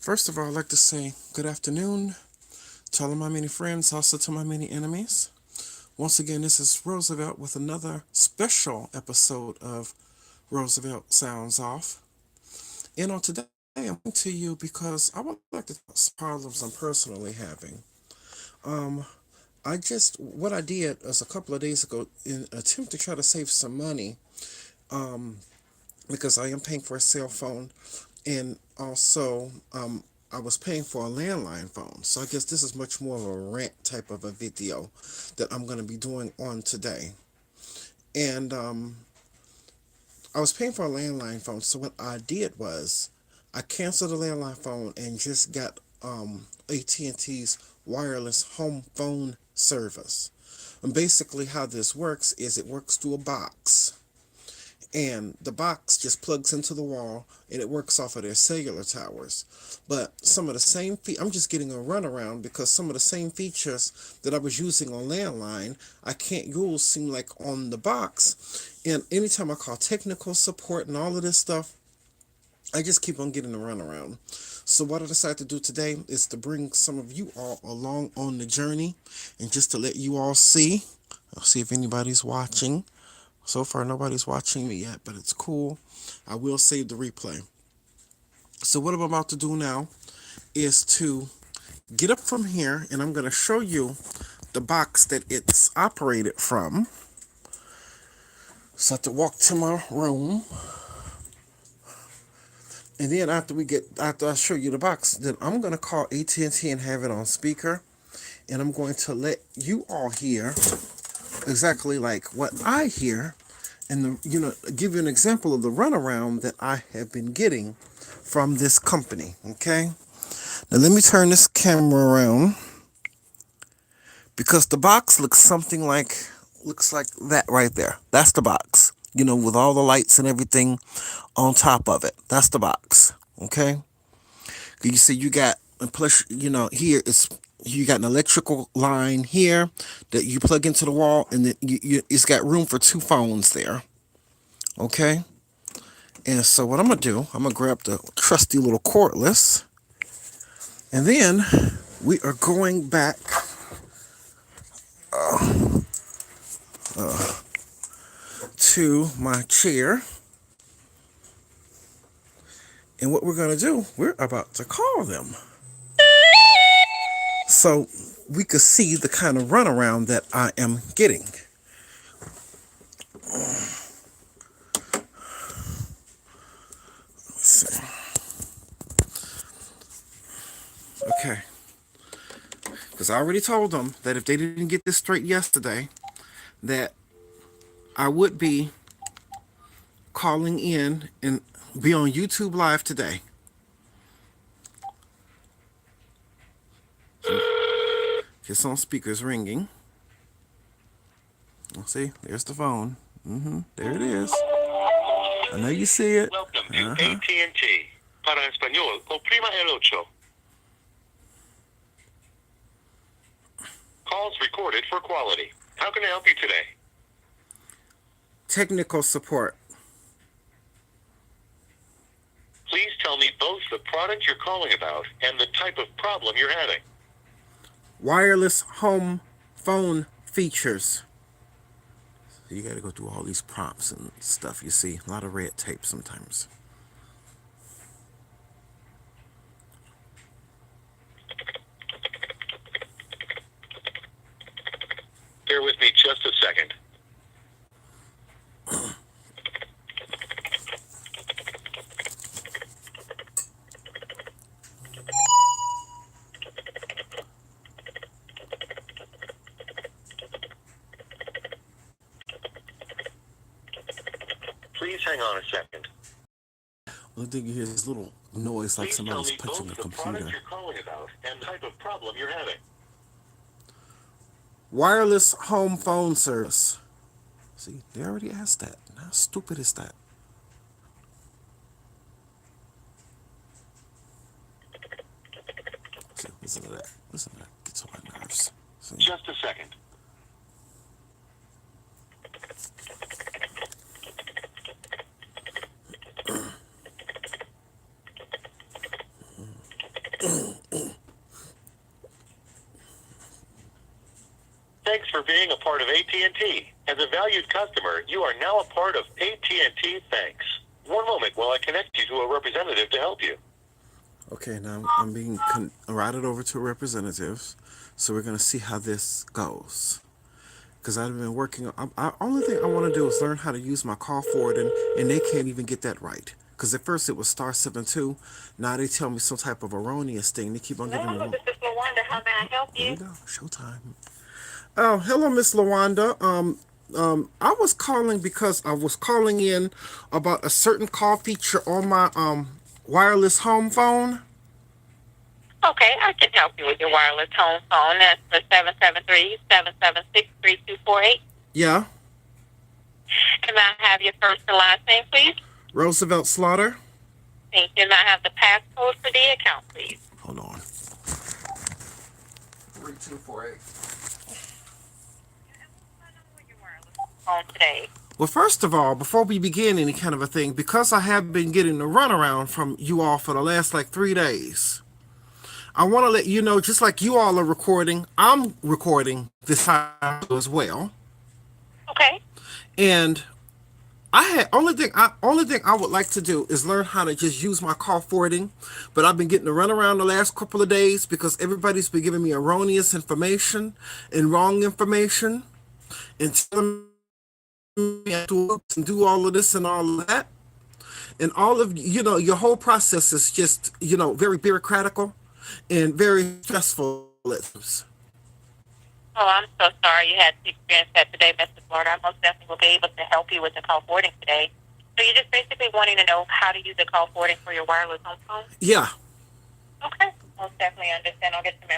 First of all, I'd like to say good afternoon to all of my many friends, also to my many enemies. Once again, this is Roosevelt with another special episode of Roosevelt Sounds Off. And on today, I'm coming to you because I would like to talk about some problems I'm personally having. Um, what I did was a couple of days ago in an attempt to try to save some money, um, because I am paying for a cell phone and also I was paying for a landline phone. So I guess this is much more of a rant type of a video that I'm going to be doing on today. And I was paying for a landline phone. So what I did was I canceled the landline phone and just got AT&T's wireless home phone service. And basically how this works is it works through a box, and the box just plugs into the wall and it works off of their cellular towers. But some of the same I'm just getting a runaround because some of the same features that I was using on landline I can't use seem like on the box. And anytime I call technical support and all of this stuff, I just keep on getting a runaround. So what I decided to do today is to bring some of you all along on the journey, and just to let you all see. I'll see if anybody's watching. So far, nobody's watching me yet, but it's cool. I will save the replay. So what I'm about to do now is to get up from here, and I'm going to show you the box that it's operated from. So I have to walk to my room. And then after I show you the box, then I'm going to call AT&T and have it on speaker. And I'm going to let you all hear exactly like what I hear, and give you an example of the runaround that I have been getting from this company. Okay, now let me turn this camera around because the box looks like that right there. That's the box, with all the lights and everything on top of it. That's the box. Okay, you see you got, and plus here it's, you got an electrical line here that you plug into the wall, and then it's got room for two phones there. Okay, and so what I'm gonna do, I'm gonna grab the trusty little cordless, and then we are going back to my chair, and what we're gonna do, we're about to call them, so we could see the kind of runaround that I am getting. Let's see. Okay, because I already told them that if they didn't get this straight yesterday, that I would be calling in and be on YouTube Live today. It's on speakers ringing. See, there's the phone. There it is. I know you see it. Welcome to AT&T. Para español, oprima el ocho. Calls recorded for quality. How can I help you today? Technical support. Please tell me both the product you're calling about and the type of problem you're having. Wireless home phone features. So you gotta go through all these prompts and stuff, you see. A lot of red tape sometimes. Bear with me just a second. Please hang on a second. Well, I think you hear this little noise like Please tell somebody's me punching a both the product computer. you're calling about and the type of problem you're having. Wireless home phone service. See, they already asked that. How stupid is that? See, listen to that. Listen to that. Gets on my nerves. See? Just a second. Thanks for being a part of AT&T. As a valued customer, you are now a part of AT&T Thanks. One moment while I connect you to a representative to help you. Okay, now I'm being routed over to representatives, so we're gonna see how this goes. Because I've been working. Only thing I want to do is learn how to use my call forwarding, and they can't even get that right. Because at first it was *72. Now they tell me some type of erroneous thing. They keep on giving me. Hello, this is Lawanda. How may I help There we you? go. Showtime. Oh, hello, Miss Lawanda. I was calling because I was calling in about a certain call feature on my wireless home phone. Okay, I can help you with your wireless home phone. That's for 773-776-3248. Yeah, Can I have your first and last name, please? Roosevelt Slaughter. Thank you. Can I have the passcode for the account, please? Hold on. 3248. Phone today. Well, first of all, before we begin any kind of a thing, because I have been getting the runaround from you all for the last like 3 days, I want to let you know, just like you all are recording, I'm recording this time as well. Okay. And I had only thing I would like to do is learn how to just use my call forwarding, but I've been getting the runaround the last couple of days because everybody's been giving me erroneous information and wrong information and telling me I have to do all of this and all of that. And all of your whole process is just very bureaucratical and very stressful at times. Oh, I'm so sorry you had to experience that today, Mr. Florida. I most definitely will be able to help you with the call forwarding today. So you're just basically wanting to know how to use the call forwarding for your wireless home phone? Yeah. Okay. Most definitely understand. I'll get some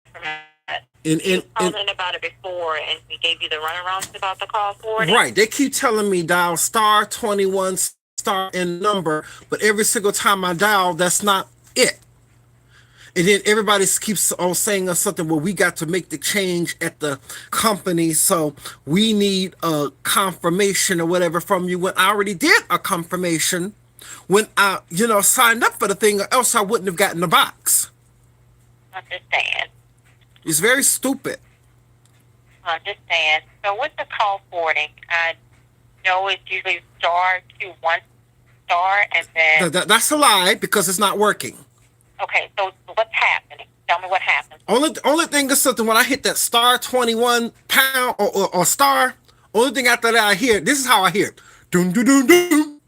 information. And, You and, called and in about it before, and we gave you the runarounds about the call forwarding? right, they keep telling me dial *21 star and number, but every single time I dial, that's not it. And then everybody keeps on saying something, well, we got to make the change at the company, so we need a confirmation or whatever from you, when I already did a confirmation when I, signed up for the thing, or else I wouldn't have gotten the box. Understand. It's very stupid. Understand. So with the call forwarding, I know it's usually star to one star, and then... That's a lie, because it's not working. Okay, so what's happening? Tell me what happened. Only thing is something when I hit that *21 or star. Only thing after that I hear, this is how I hear it. Doom doom doom doom.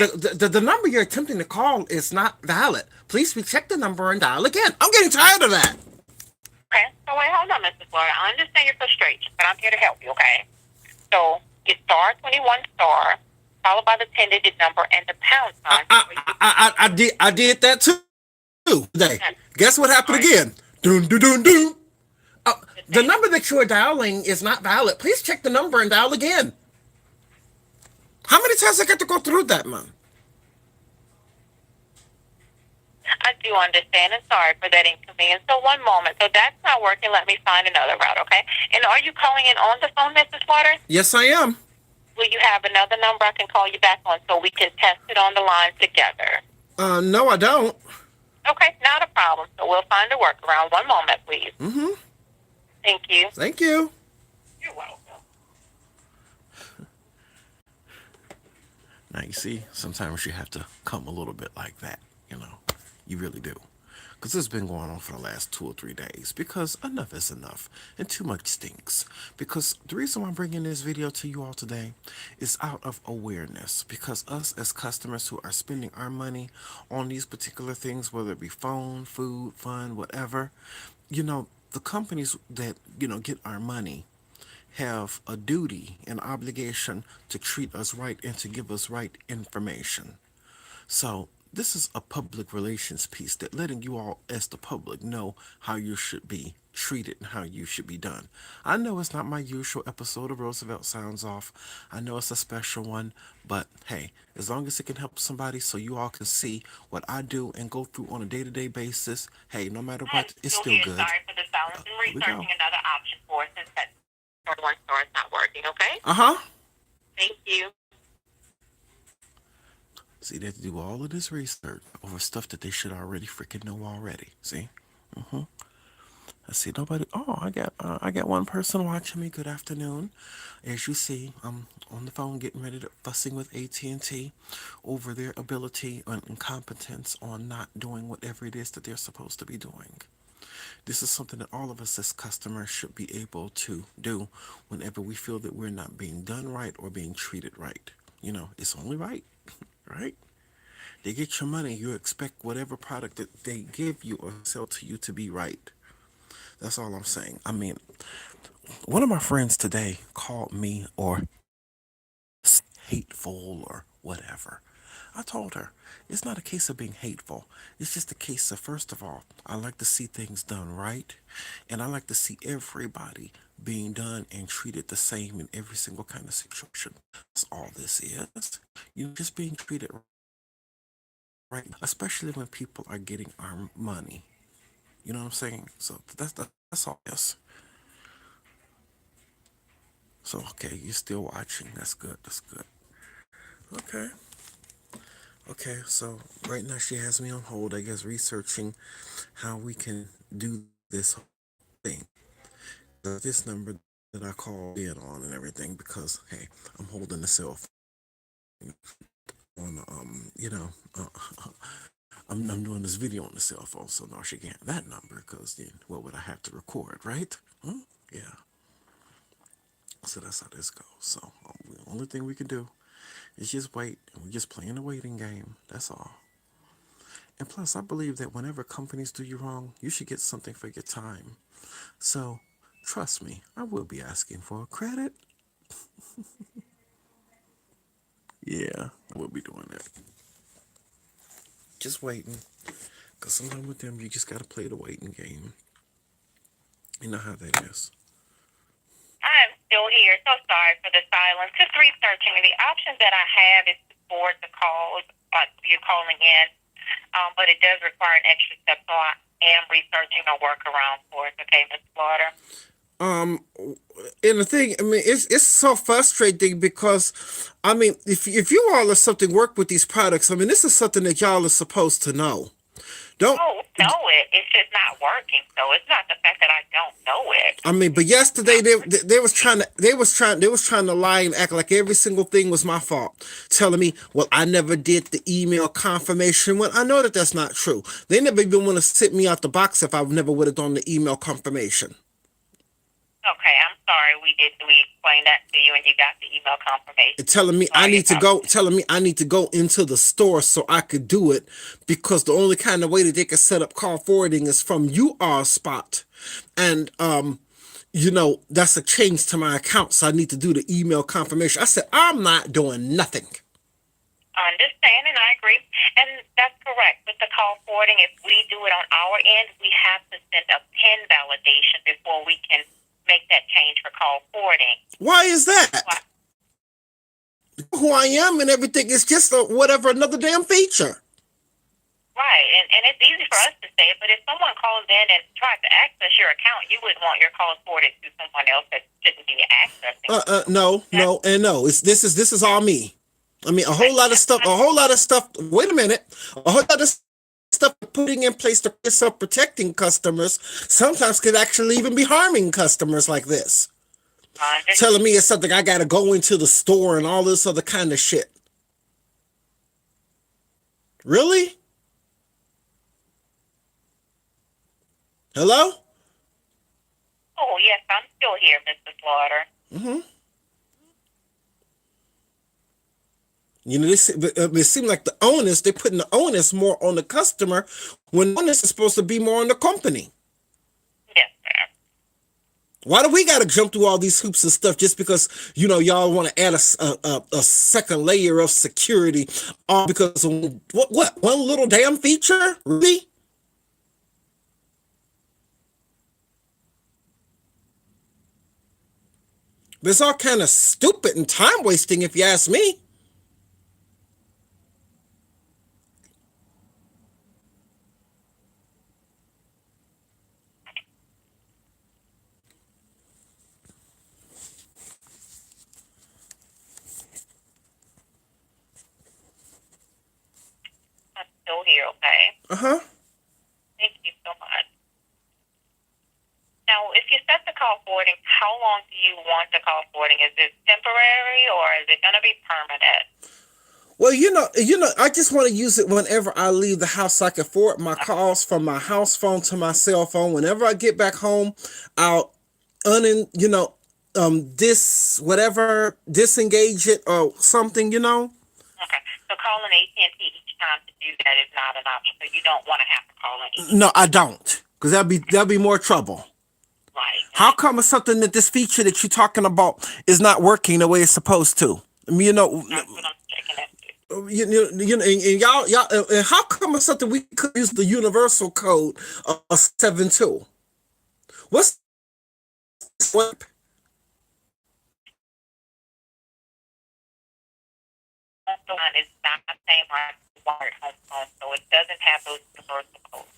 Okay. The number you're attempting to call is not valid. Please recheck the number and dial again. I'm getting tired of that. Okay, so wait, hold on, Mrs. Florida. I understand your frustration, but I'm here to help you, okay? So you star 21 star, followed by the 10-digit number and the pound sign. I did that too today. Okay. Guess what happened All right. again? Doom doom doom doom. The number that you are dialing is not valid. Please check the number and dial again. How many times I got to go through that, man? I do understand, and sorry for that inconvenience. So one moment. So that's not working. Let me find another route, okay? And are you calling in on the phone, Mrs. Slaughter? Yes, I am. Will you have another number I can call you back on so we can test it on the line together? No, I don't. Okay, not a problem. So we'll find a workaround. One moment, please. Mm-hmm. Thank you. Thank you. You're welcome. Now, you see, sometimes you have to come a little bit like that, You really do. Because this has been going on for the last 2 or 3 days. Because enough is enough. And too much stinks. Because the reason why I'm bringing this video to you all today is out of awareness. Because us as customers who are spending our money on these particular things, whether it be phone, food, fun, whatever, the companies that, get our money have a duty and obligation to treat us right and to give us right information. So this is a public relations piece that letting you all as the public know how you should be treated and how you should be done. I know it's not my usual episode of Roosevelt Sounds Off. I know it's a special one, but hey, as long as it can help somebody so you all can see what I do and go through on a day-to-day basis, hey, no matter what, it's still good. Sorry for the silence. I'm Here we go. researching another option for us since that one star is not working, okay? Uh-huh. Thank you. See, they have to do all of this research over stuff that they should already freaking know already. See? Hmm. I see nobody. Oh, I got one person watching me. Good afternoon. As you see, I'm on the phone getting ready to fussing with AT&T over their ability and incompetence on not doing whatever it is that they're supposed to be doing. This is something that all of us as customers should be able to do whenever we feel that we're not being done right or being treated right. It's only right, right? They get your money, you expect whatever product that they give you or sell to you to be right. That's all I'm saying. I mean, one of my friends today called me or hateful or whatever. I told her it's not a case of being hateful. It's just a case of, first of all, I like to see things done right, and I like to see everybody being done and treated the same in every single kind of situation. That's all this is. You're just being treated right, especially when people are getting our money. You know what I'm saying? So that's all. Yes. So okay, you're still watching. That's good. That's good. Okay. Okay, so right now she has me on hold, I guess, researching how we can do this thing. This number that I called in on and everything, because hey, I'm holding the cell phone on, I'm doing this video on the cell phone, so now she can't have that number, because then what would I have to record, right? Yeah. So that's how this goes. So the only thing we can do is just wait, and we're just playing the waiting game. That's all. And plus, I believe that whenever companies do you wrong, you should get something for your time. So, trust me, I will be asking for a credit. Yeah, I will be doing that. Just waiting. Because sometimes with them, you just got to play the waiting game. You know how that is. I'm still here. So sorry for the silence. Just researching. The options that I have is to forward the calls you're calling in, but it does require an extra step, so I am researching a workaround for it. Okay, Ms. Slaughter? Um, and the thing, I mean, it's so frustrating because, I mean, if you all or something work with these products, I mean, this is something that y'all are supposed to know. Don't Oh, know it. It's just not working. So it's not the fact that I don't know it. I mean, but yesterday they was trying to lie and act like every single thing was my fault, telling me, well, I never did the email confirmation. Well, I know that that's not true. They never even want to sit me out the box if I never would have done the email confirmation. Okay, I'm sorry. We explained that to you, and you got the email confirmation. And telling me I need to go into the store so I could do it, because the only kind of way that they can set up call forwarding is from UR spot, and that's a change to my account, so I need to do the email confirmation. I said, I'm not doing nothing. I understand, and I agree. And that's correct. With the call forwarding, if we do it on our end, we have to send a PIN validation before we can make that change for call forwarding. Why is that? Who I am and everything is just whatever, another damn feature. Right, and it's easy for us to say it, but if someone calls in and tries to access your account, you wouldn't want your calls forwarded to someone else that shouldn't be accessing. No. This is all me. I mean, a whole lot of stuff. Wait a minute. A whole lot of stuff putting in place to piss up protecting customers sometimes could actually even be harming customers like this. Telling me it's something I got to go into the store and all this other kind of shit. Really? Hello? Oh, yes, I'm still here, Mr. Slaughter. Mm-hmm. It seems like they're putting the onus more on the customer when the onus is supposed to be more on the company. Yes, sir. Why do we got to jump through all these hoops and stuff just because, y'all want to add a second layer of security, all because of what one little damn feature? Really? But it's all kind of stupid and time wasting if you ask me. here, okay? Uh-huh. Thank you so much. Now, if you set the call forwarding, how long do you want the call forwarding? Is it temporary or is it going to be permanent? Well, I just want to use it whenever I leave the house so I can forward my calls from my house phone to my cell phone. Whenever I get back home, I'll disengage it or something. Okay. So calling AT&T each time to do that is not an option. So you don't want to have to call in each. No, I don't, because that'll be more trouble. Right. How come it's something that this feature that you're talking about is not working the way it's supposed to? I mean, That's what I'm checking into. and y'all, and how come it's something we could use the universal code of 72? What's what? The one is not the same as the wired home phone, so it doesn't have those universal codes.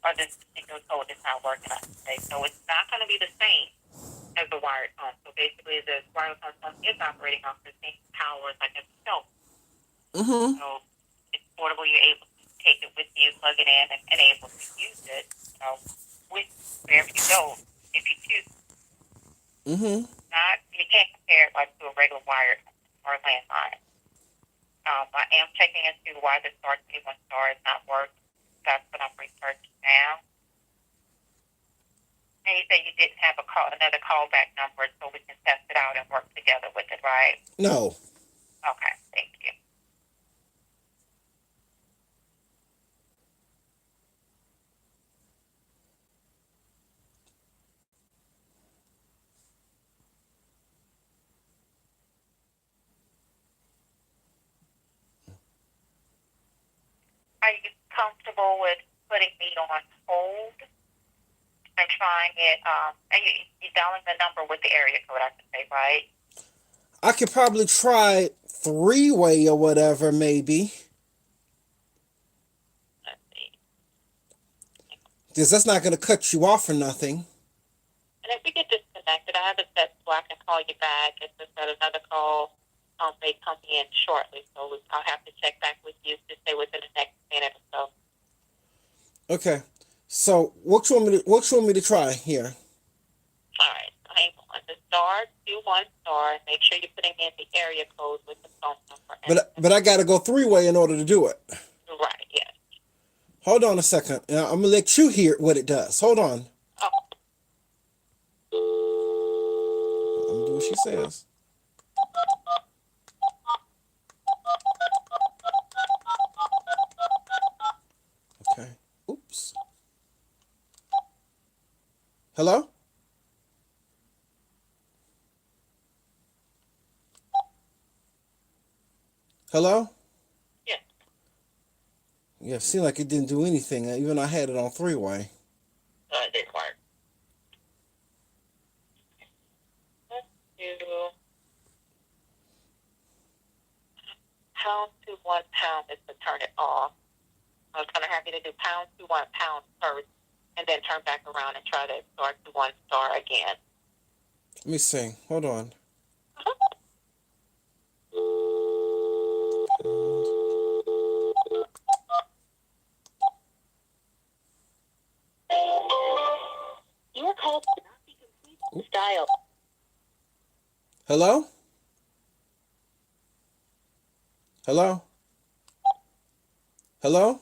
Or this particular code is not working on today. So it's not going to be the same as the wired phone. So basically, the wired phone is operating off the same power like a cell phone. Mm-hmm. So it's portable. You're able to take it with you, plug it in, and able to use it. With wherever you go, if you choose. Mm-hmm. You can't compare it like to a regular wired or landline. I am checking into why the star 21 star is not working. That's what I'm researching now. And you say you didn't have another callback number, so we can test it out and work together with it, right? No. Okay, thank you. Are you comfortable with putting me on hold and trying it? And you're dialing the number with the area code, I should say, right? I could probably try three-way or whatever, maybe. Let's see. Because that's not going to cut you off or nothing. And if you get disconnected, I have it set so I can call you back. It's just that another call may come in shortly, so I'll have to check back with you to stay within the next minute or so. Okay. So what you want me to try here? All right, so hang on. The star 21 star. Make sure you're putting in the area code with the phone number. But I got to go three-way in order to do it. Right. Yes. Hold on a second. I'm gonna let you hear what it does. Hold on. Oh. I'm gonna do what she says. Okay. Oops. Hello? Hello? Yeah. Yeah, it seemed like it didn't do anything, even though I had it on three-way. It didn't work. Let's do £2 is to turn it off. I was going to have you to do £2 first, and then turn back around and try to star 21 star again. Let me see. Hold on. Your call cannot be complete. Dial. Hello? Hello? Hello?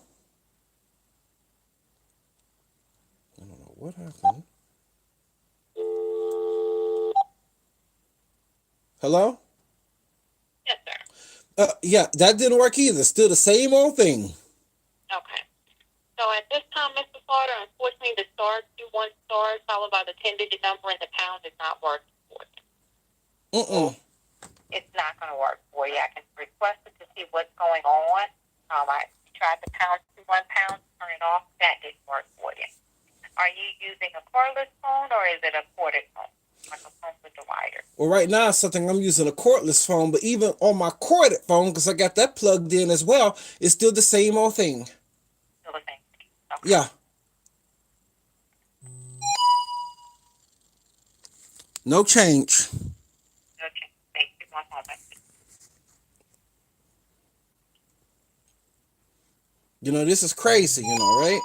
I don't know what happened. Hello? Yes, sir. Yeah, that didn't work either. Still the same old thing. Okay. So at this time, Mr. Carter, unfortunately, the star 21 star followed by the 10-digit number and the pound is not working for you. Mm-mm. It's not going to work for you. I can request it to see what's going on. I tried the pound 21 pounds, turn it off. That didn't work for you. Are you using a cordless phone or is it a corded phone? Like a phone with the wire? Well, right now it's something I'm using a cordless phone, but even on my corded phone, because I got that plugged in as well, it's still the same old thing. Still the same thing. Okay. Yeah. No change. Okay. Thank you. One moment. This is crazy, right?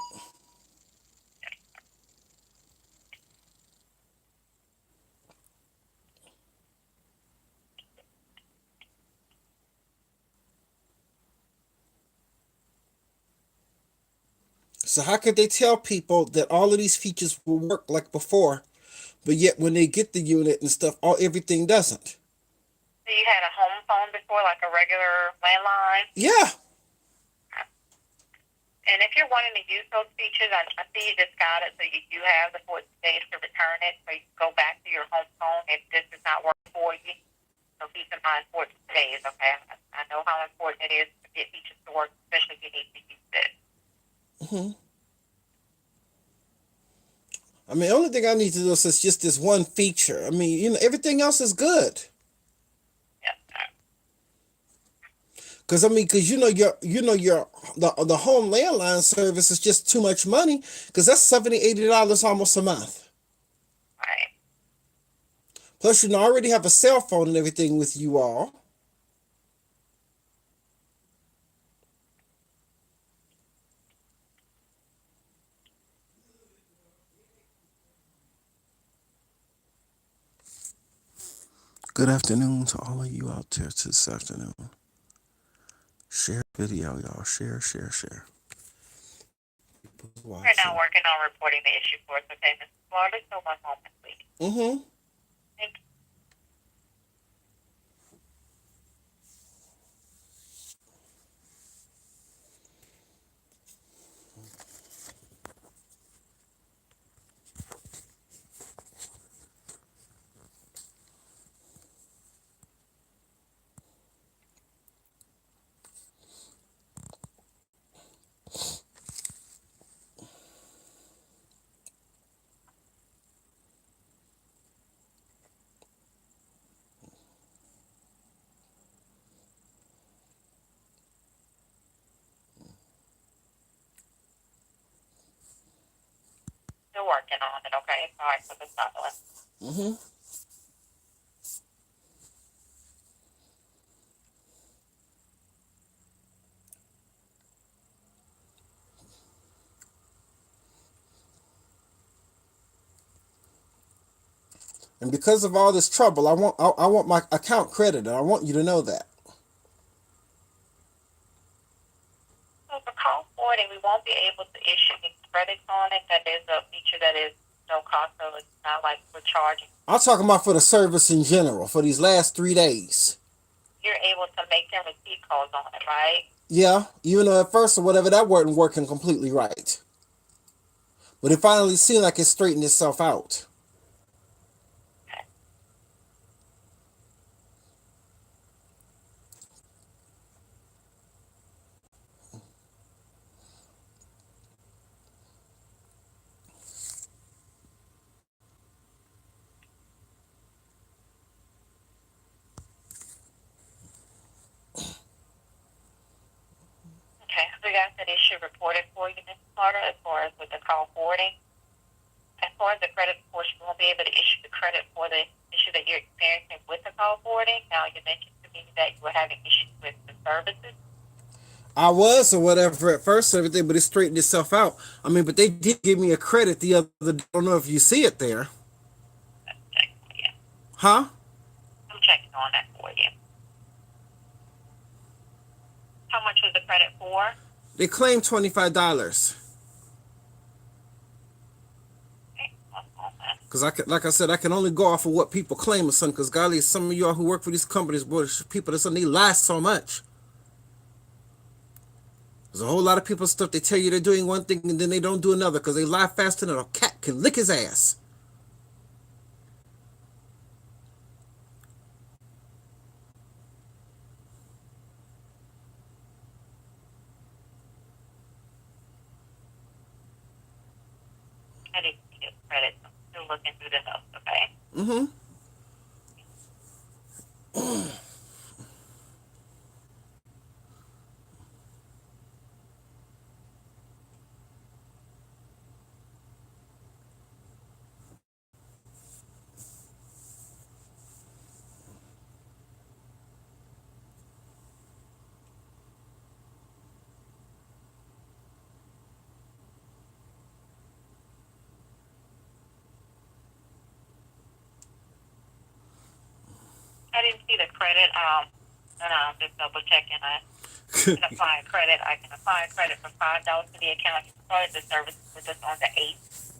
So how could they tell people that all of these features will work like before, but yet when they get the unit and stuff, everything doesn't? So you had a home phone before, like a regular landline? Yeah. And if you're wanting to use those features, I see you just got it, so you do have the 14 days to return it. So you can go back to your home phone if this does not work for you. So keep in mind 14 days, okay? I know how important it is to get features to work, especially if you need to use it. Hmm. I mean, the only thing I need to do is just this one feature. I mean, everything else is good. Yes, sir. Because the home landline service is just too much money. Because that's $70-$80 almost a month. Right. Plus, I already have a cell phone and everything with you all. Good afternoon to all of you out there this afternoon. Share video, y'all. Share, share, share. We're now Watching. working on reporting the issue for us, okay, Mrs. Florida? So one moment, please. Mm-hmm. Thank you. Still working on it, okay? Sorry for the silence. Mm-hmm. And because of all this trouble, I want my account credited. I want you to know that. So for call forwarding, we won't be able to issue any credits on it. That is a feature that is no cost, so it's not like we're charging. I'm talking about for the service in general for these last 3 days. You're able to make them receipt calls on it, right? Yeah, even though at first or whatever that wasn't working completely right, but it finally seemed like it straightened itself out. Okay. Okay, so we got that issue reported for you, Ms. Carter, as far as with the call forwarding. As far as the credit portion, we won't be able to issue the credit for the issue that you're experiencing with the call forwarding. Now, you mentioned to me that you were having issues with the services. I was or whatever at first and everything, but it straightened itself out. I mean, but they did give me a credit the other day. I don't know if you see it there. Let's check for you. Huh? I'm checking on that for you. How much was the credit for? They claimed $25. Okay, one moment. Because like I said, I can only go off of what people claim or something. Because golly, some of y'all who work for these companies, boy, people that they lie so much. There's a whole lot of people stuff they tell you they're doing one thing and then they don't do another because they lie faster than a cat can lick his ass. I didn't see his credit. I'm still looking through the notes, okay? Mm-hmm. I didn't see the credit. And I'm just double checking. I can apply credit. I can apply credit for $5 to the account. You started the service with us on the 8th,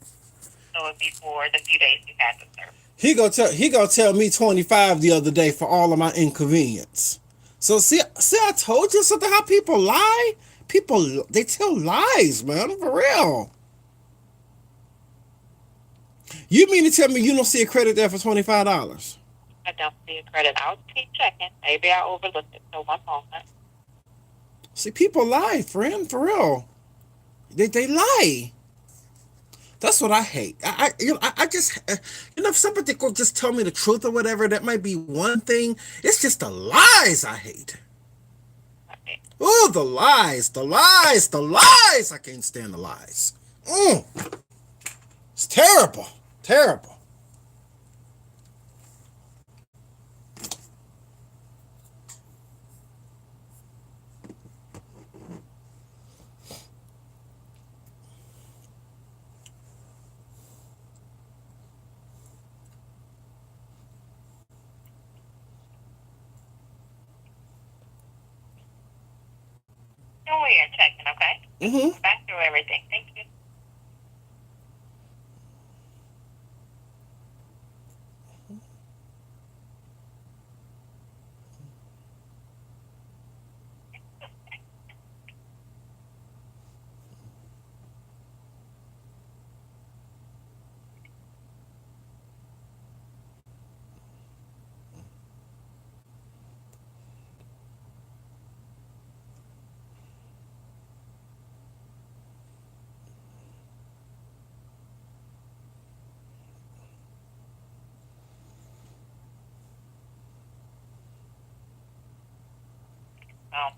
so it'd be for the few days you had the service. He gonna tell me 25 the other day for all of my inconvenience. So see, I told you something. How people lie. People, they tell lies, man. For real. You mean to tell me you don't see a credit there for $25? I don't see a credit. I'll keep checking. Maybe I overlooked it. So one moment. See, people lie, friend. For real. They lie. That's what I hate. I just, if somebody could just tell me the truth or whatever, that might be one thing. It's just the lies I hate. Okay. Oh, the lies, the lies, the lies. I can't stand the lies. It's terrible, terrible. Don't worry, you're checking, okay? Mm-hmm. Back through everything. Thank you.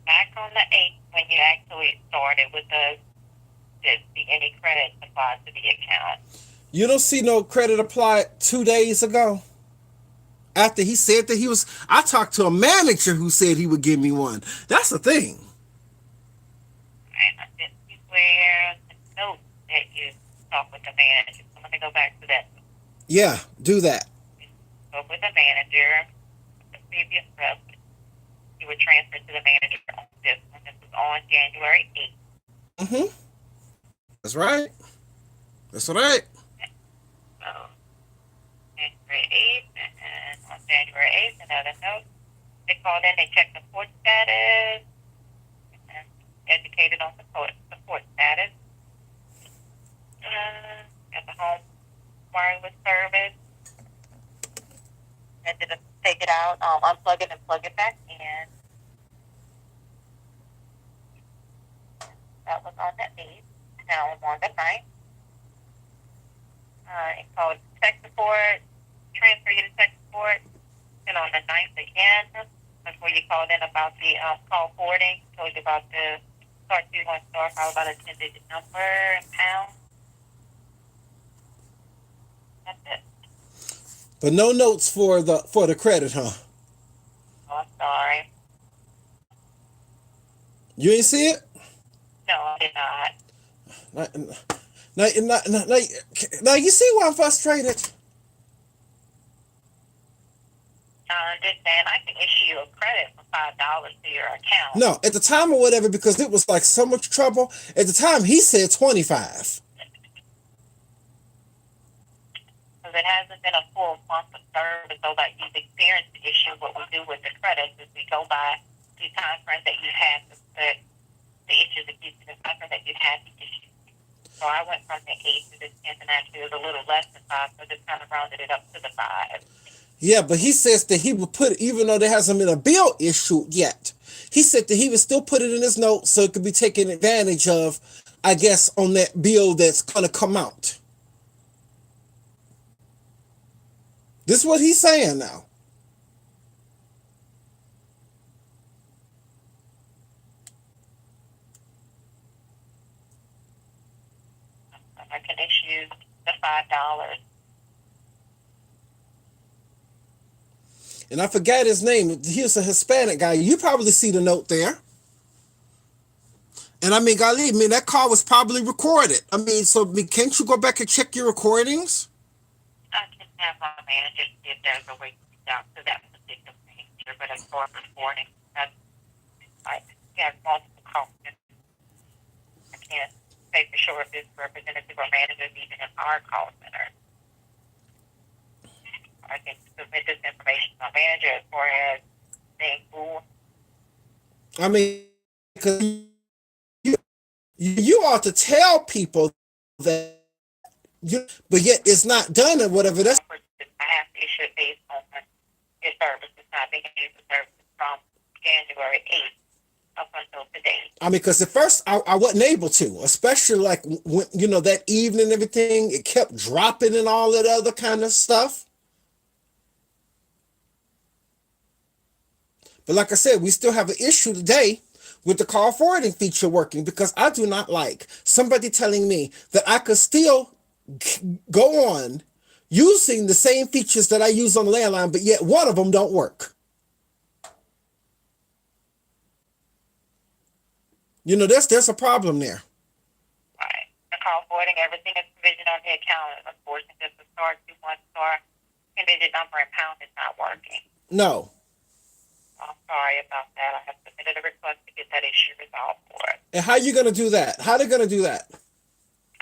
Back on the 8th, when you actually started with us, did see any credit applied to the account? You don't see no credit applied 2 days ago? After he said that he was, I talked to a manager who said he would give me one. That's the thing. And I didn't see where the note that you talked with the manager. So let me go back to that. Yeah, do that. Spoke with the manager, the previous rep. You were transferred to the manager on this one. This was on January 8th. Mm-hmm. That's right. That's right. So, January 8th, and on January 8th, another note. They called in, they checked the port status, and educated on the port status. At the home wireless service. And did take it out, unplug it and plug it back in. That was on the 8th. Now I'm on the 9th. It called tech support, transfer you to tech support. And on the 9th again, that's where you called in about the call forwarding. Told you about the star 21 star, followed about a 10-digit number and pound. That's it. But no notes for the credit, huh? Oh, I'm sorry. You ain't see it? No, I did not. Now you see why I'm frustrated? I understand. I can issue you a credit for $5 to your account. No, at the time or whatever, because it was like so much trouble. At the time, he said 25. Because it hasn't been a full month of service, so that you've experienced the issue. What we do with the credits is we go by the time frame that you had the issue, the time frame that you had the issue. So I went from the 8th to the 10th, and actually it was a little less than 5, so just kind of rounded it up to the 5. Yeah, but he says that he would put, even though there hasn't been a bill issued yet, he said that he would still put it in his note so it could be taken advantage of, I guess, on that bill that's going to come out. This is what he's saying now. I can issue the $5. And I forgot his name. He was a Hispanic guy. You probably see the note there. And I mean, golly, that call was probably recorded. Can't you go back and check your recordings? I can have my manager see if there's a way to reach out to that particular manager, but as far as reporting, that's like he has multiple calls. I can't say for sure if this representative or manager is even in our call center. I can submit this information to my manager as far as saying who. I mean, because you ought to tell people that, but yet it's not done or whatever. That's I have to issue it based on your services, not being used for services from January 8th up until today. I mean, because at first I wasn't able to, especially like when, that evening and everything, it kept dropping and all that other kind of stuff. But like I said, we still have an issue today with the call forwarding feature working, because I do not like somebody telling me that I could still go on using the same features that I use on the landline, but yet one of them don't work. There's a problem there. Right. The call forwarding, everything is provisioned on the account. Unfortunately, just the star 21 star digit number and pound is not working. No. I'm sorry about that. I have submitted a request to get that issue resolved for us. And how are you going to do that? How are they going to do that?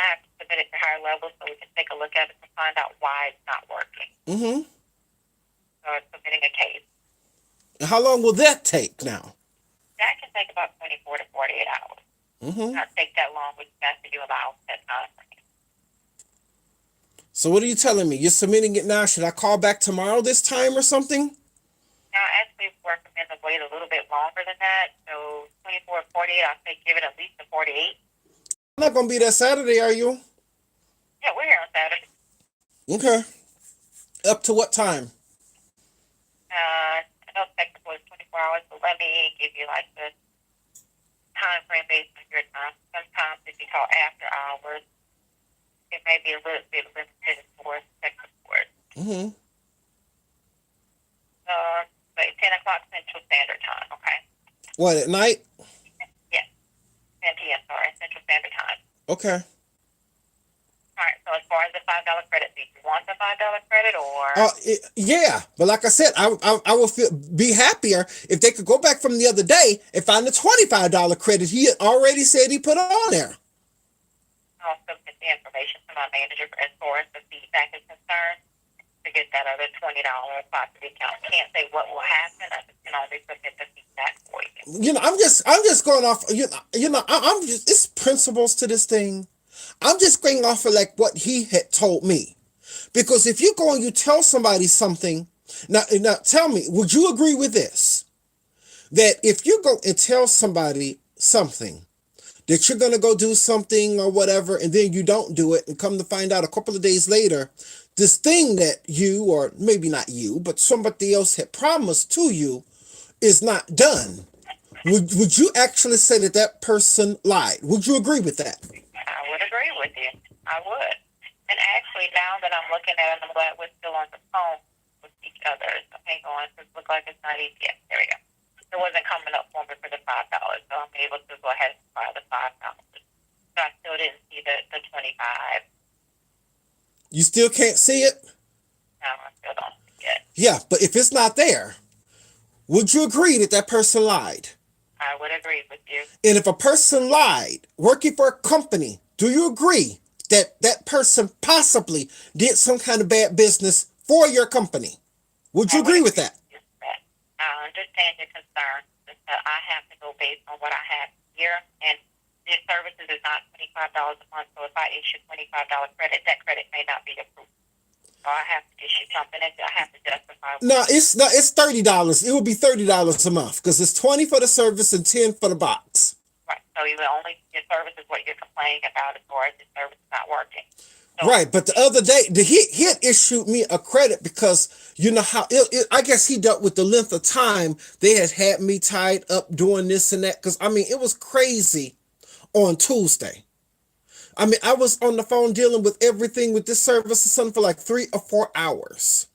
I have to submit it to higher levels so we can take a look at it and find out why it's not working. Mm-hmm. So it's submitting a case. And how long will that take now? That can take about 24 to 48 hours. Mm-hmm. Not take that long, which that's you allow that time frame. So what are you telling me? You're submitting it now. Should I call back tomorrow this time or something? Now, actually, we recommend to wait a little bit longer than that. So 24 to 48, I'll say give it at least a 48. I'm not going to be there Saturday, are you? Yeah, we're here on Saturday. Okay. Up to what time? I know technically it's 24 hours, but let me give you like the time frame based on your time. Sometimes if you call after hours, it may be a little bit limited for tech support. Mm-hmm. Say 10 o'clock Central Standard Time, okay? What, at night? Yes, 10 p.m., sorry, Central Standard Time. Okay. All right, so as far as the $5 credit fee, you want the $5 credit or? Yeah, but like I said, I would be happier if they could go back from the other day and find the $25 credit he had already said he put on there. I'll submit the information to my manager as far as the feedback is concerned to get that other $20 applied to the account. Can't say what will happen. I just can only submit the feedback for you. I'm just going off. I'm just, it's principles to this thing. I'm just going off of like what he had told me, because if you go and you tell somebody something, now tell me, would you agree with this? That if you go and tell somebody something, that you're going to go do something or whatever, and then you don't do it, and come to find out a couple of days later, this thing that you, or maybe not you, but somebody else had promised to you is not done. Would you actually say that that person lied? Would you agree with that? I would agree with you. I would. And actually, now that I'm looking at it, I'm glad we're still on the phone with each other. So hang on, it looks like it's not easy yet. There we go. It wasn't coming up for me for the $5, so I'm able to go ahead and buy the $5. So I still didn't see the 25. You still can't see it? No, I still don't see it. Yeah, but if it's not there, would you agree that that person lied? I would agree with you. And if a person lied, working for a company, do you agree that that person possibly did some kind of bad business for your company? Would you agree with that? I understand your concern. I have to go based on what I have here, and this services is not $25 a month. So if I issue $25 credit, that credit may not be approved. So I have to issue something, and I have to justify. No, it's not. It's $30. It would be $30 a month because it's $20 for the service and $10 for the box. Right. So you only your service is what you're complaining about as far as the service is not working. So, right, but the other day, he had issued me a credit because you know how I guess he dealt with the length of time they had me tied up doing this and that. Because I mean, it was crazy on Tuesday. I mean, I was on the phone dealing with everything with this service or something for like 3 or 4 hours.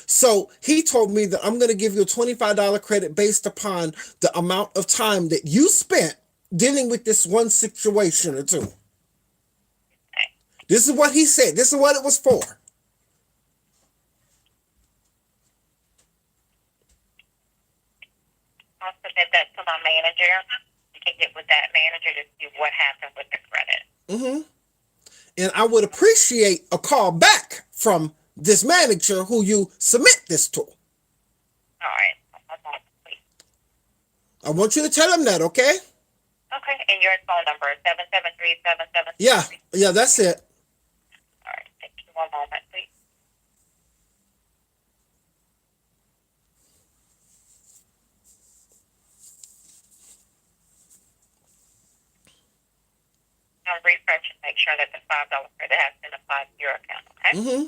So he told me that I'm going to give you a $25 credit based upon the amount of time that you spent dealing with this one situation or two. This is what he said. This is what it was for. I'll submit that to my manager. You can get with that manager to see what happened with the credit. Mm-hmm. And I would appreciate a call back from this manager who you submit this to. All right. One moment, please. I want you to tell him that, okay? Okay. And your phone number is 773-777. Yeah, yeah, that's it. All right. Thank you. One moment, please. I'll refresh and make sure that the $5 credit has been applied to your account. Okay. Mm-hmm.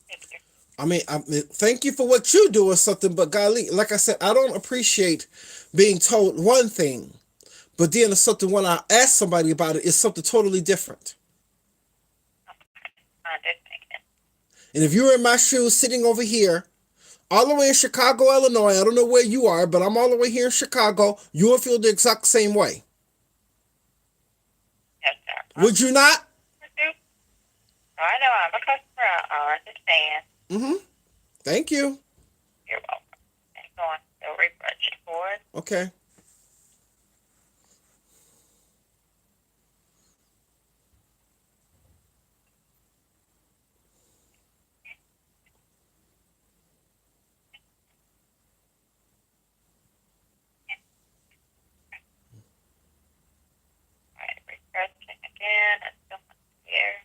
Thank you. I mean, thank you for what you do or something, but golly, like I said, I don't appreciate being told one thing, but then it's something when I ask somebody about it, it's something totally different. I understand. And if you were in my shoes sitting over here, all the way in Chicago, Illinois, I don't know where you are, but I'm all the way here in Chicago, you would feel the exact same way. Yes, sir. Would you not? I know I'm a customer. I understand. Mm-hmm. Thank you. You're welcome. Hang on. Still refreshing for it. Okay. All right. Refreshing again. It's still not here.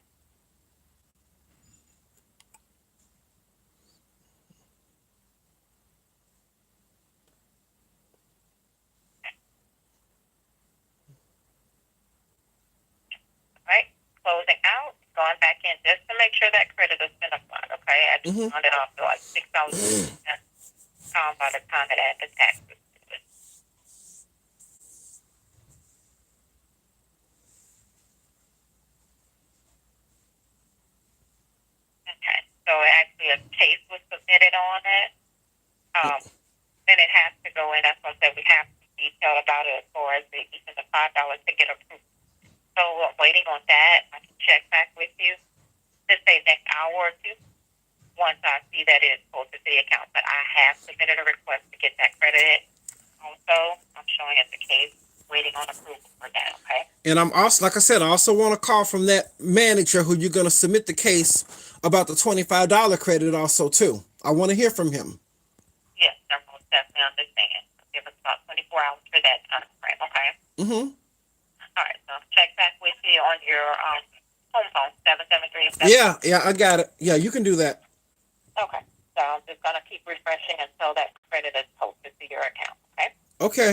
All right. Closing out. Going back in just to make sure that credit has been applied. Okay. I just Mm-hmm. rounded off to like $6 by the time it had the taxes. Okay. So actually a case was submitted on it. Then it has to go in. That's what I said. We have to detail about it as far as even the $5 to get approved. So I'm waiting on that. I can check back with you to say next hour or two once I see that it's posted to the account. But I have submitted a request to get that credited. Also, I'm showing it the case, waiting on approval for that. Okay. And I'm also, like I said, I also want a call from that manager who you're going to submit the case about the $25 credit also, too. I want to hear from him. Yes, I most definitely understand. Give us about 24 hours for that time frame. Okay. Mm-hmm. All right. So check back with you on your home phone 773. Yeah, I got it. Yeah, you can do that. Okay. So I'm just gonna keep refreshing until that credit is posted to your account. Okay. Okay.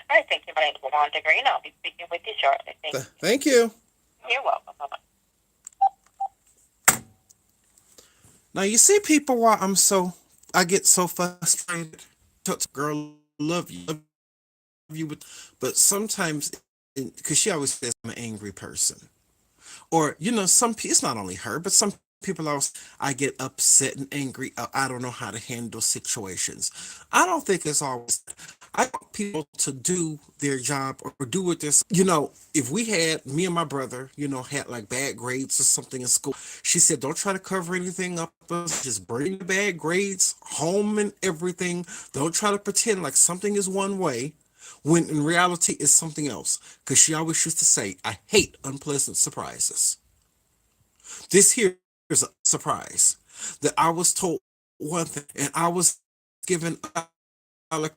All right. Thank you. My name is Wanda Green. I'll be speaking with you shortly. Thank you. Thank you. You're welcome. Bye-bye. Now, you see people why I get so frustrated. Girl, love you, but sometimes, because she always says I'm an angry person. Or, it's not only her, but some people else, I get upset and angry. I don't know how to handle situations. I don't think it's always, I want people to do their job or do what this, if we had, me and my brother, had like bad grades or something in school, she said, don't try to cover anything up. Just bring the bad grades home and everything. Don't try to pretend like something is one way when in reality it's something else. Because she always used to say, I hate unpleasant surprises. This here is a surprise that I was told one thing and I was given a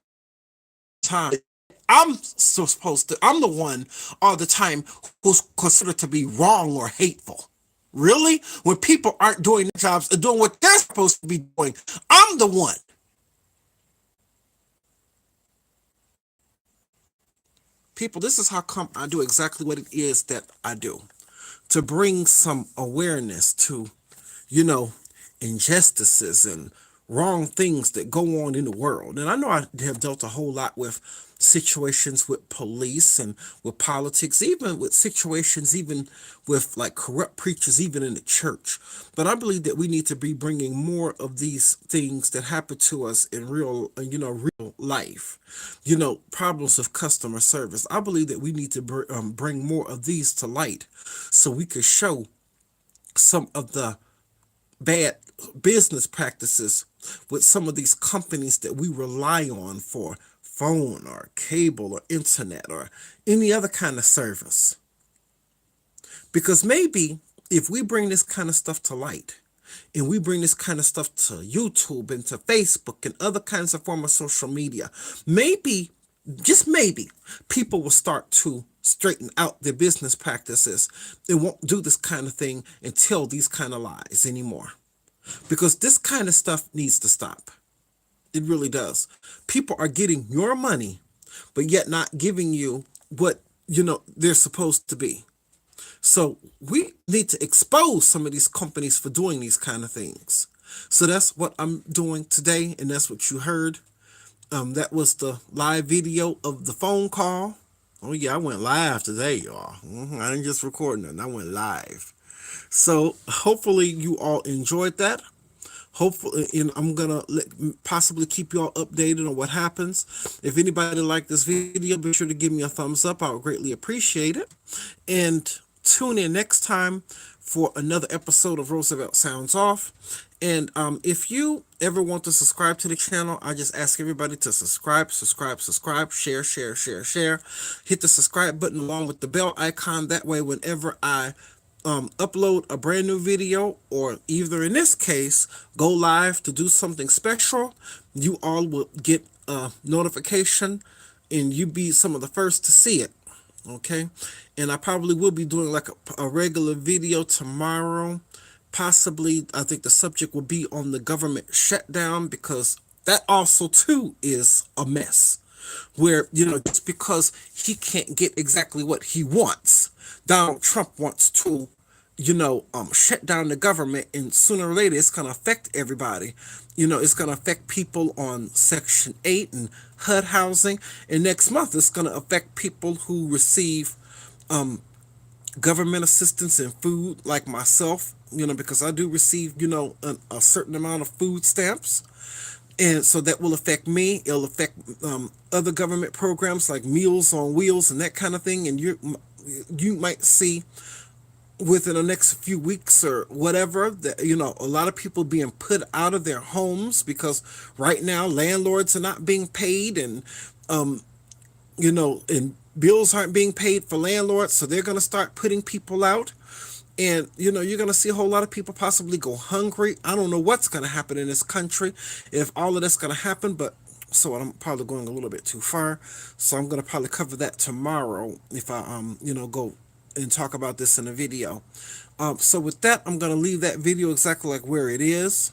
time. I'm the one all the time who's considered to be wrong or hateful. Really? When people aren't doing their jobs and doing what they're supposed to be doing, I'm the one. People, this is how come I do exactly what it is that I do. To bring some awareness to, you know, injustices and wrong things that go on in the world. And I know I have dealt a whole lot with situations with police and with politics, even with situations, even with like corrupt preachers, even in the church. But I believe that we need to be bringing more of these things that happen to us in real life, problems of customer service. I believe that we need to bring more of these to light so we could show some of the bad business practices with some of these companies that we rely on for phone or cable or internet or any other kind of service. Because maybe if we bring this kind of stuff to light and we bring this kind of stuff to YouTube and to Facebook and other kinds of form of social media, maybe, just maybe, people will start to straighten out their business practices and won't do this kind of thing and tell these kind of lies anymore. Because this kind of stuff needs to stop. It really does. People are getting your money, but yet not giving you what they're supposed to be. So we need to expose some of these companies for doing these kind of things. So that's what I'm doing today, and that's what you heard. That was the live video of the phone call. Oh yeah, I went live today, y'all. I didn't just record nothing. I went live. So hopefully you all enjoyed that. Hopefully, and I'm gonna possibly keep y'all updated on what happens. If anybody liked this video, be sure to give me a thumbs up. I would greatly appreciate it. And tune in next time for another episode of Roosevelt Sounds Off. And if you ever want to subscribe to the channel, I just ask everybody to subscribe, share. Hit the subscribe button along with the bell icon. That way, whenever I upload a brand new video, or either in this case go live to do something special, you all will get a notification and you be some of the first to see it. Okay, and I probably will be doing like a regular video tomorrow. Possibly, I think the subject will be on the government shutdown, because that also too is a mess, where just because he can't get exactly what he wants, Donald Trump wants to shut down the government, and sooner or later it's going to affect everybody. It's going to affect people on Section 8 and HUD housing, and next month it's going to affect people who receive government assistance and food, like myself, because I do receive a certain amount of food stamps. And so that will affect me. It'll affect other government programs like Meals on Wheels and that kind of thing. And you might see within the next few weeks or whatever that a lot of people being put out of their homes, because right now landlords are not being paid, and and bills aren't being paid for landlords, so they're going to start putting people out. And you're going to see a whole lot of people possibly go hungry. I don't know what's going to happen in this country if all of that's going to happen, but so I'm probably going a little bit too far, so I'm going to probably cover that tomorrow if I go and talk about this in a video. So with that, I'm going to leave that video exactly like where it is.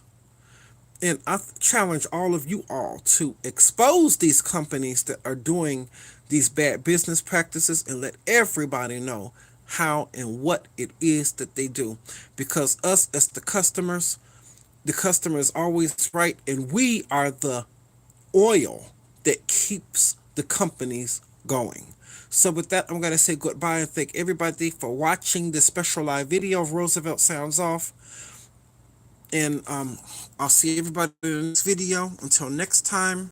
And I challenge all of you all to expose these companies that are doing these bad business practices, and let everybody know how and what it is that they do. Because us as the customer is always right, and we are the oil that keeps the companies going. So with that, I'm going to say goodbye and thank everybody for watching this special live video of Roosevelt Sounds Off. And I'll see everybody in this video. Until next time.